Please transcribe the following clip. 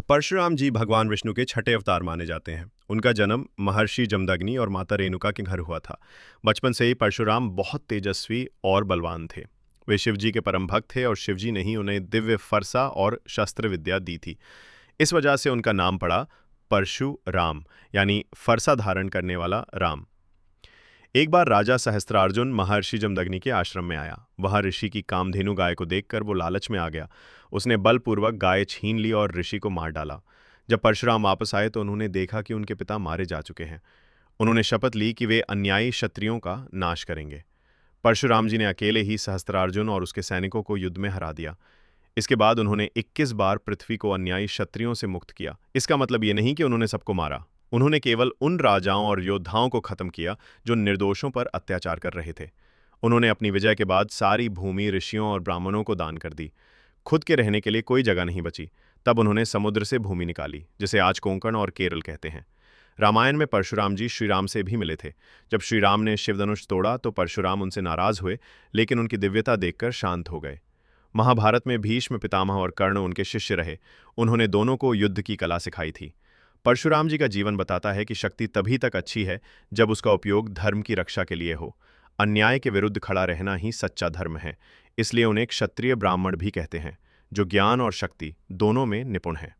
परशुराम जी भगवान विष्णु के छठे अवतार माने जाते हैं। उनका जन्म महर्षि जमदग्नि और माता रेणुका के घर हुआ था। बचपन से ही परशुराम बहुत तेजस्वी और बलवान थे। वे शिवजी के परम भक्त थे और शिवजी ने ही उन्हें दिव्य फरसा और शस्त्र विद्या दी थी। इस वजह से उनका नाम पड़ा परशुराम, यानी फरसा धारण करने वाला राम। एक बार राजा सहस्त्रार्जुन महर्षि जमदग्नि के आश्रम में आया। वहां ऋषि की कामधेनु गाय को देखकर वो लालच में आ गया। उसने बलपूर्वक गाय छीन ली और ऋषि को मार डाला। जब परशुराम वापस आए तो उन्होंने देखा कि उनके पिता मारे जा चुके हैं। उन्होंने शपथ ली कि वे अन्यायी क्षत्रियों का नाश करेंगे। परशुराम जी ने अकेले ही सहस्त्रार्जुन और उसके सैनिकों को युद्ध में हरा दिया। इसके बाद उन्होंने 21 बार पृथ्वी को अन्यायी क्षत्रियों से मुक्त किया। इसका मतलब ये नहीं कि उन्होंने सबको मारा। उन्होंने केवल उन राजाओं और योद्धाओं को खत्म किया जो निर्दोषों पर अत्याचार कर रहे थे। उन्होंने अपनी विजय के बाद सारी भूमि ऋषियों और ब्राह्मणों को दान कर दी। खुद के रहने के लिए कोई जगह नहीं बची। तब उन्होंने समुद्र से भूमि निकाली, जिसे आज कोंकण और केरल कहते हैं। रामायण में परशुराम जी श्रीराम से भी मिले थे। जब श्रीराम ने शिवधनुष तोड़ा तो परशुराम उनसे नाराज हुए, लेकिन उनकी दिव्यता देखकर शांत हो गए। महाभारत में भीष्म पितामह और कर्ण उनके शिष्य रहे। उन्होंने दोनों को युद्ध की कला सिखाई थी। परशुराम जी का जीवन बताता है कि शक्ति तभी तक अच्छी है जब उसका उपयोग धर्म की रक्षा के लिए हो। अन्याय के विरुद्ध खड़ा रहना ही सच्चा धर्म है। इसलिए उन्हें क्षत्रिय ब्राह्मण भी कहते हैं, जो ज्ञान और शक्ति दोनों में निपुण हैं।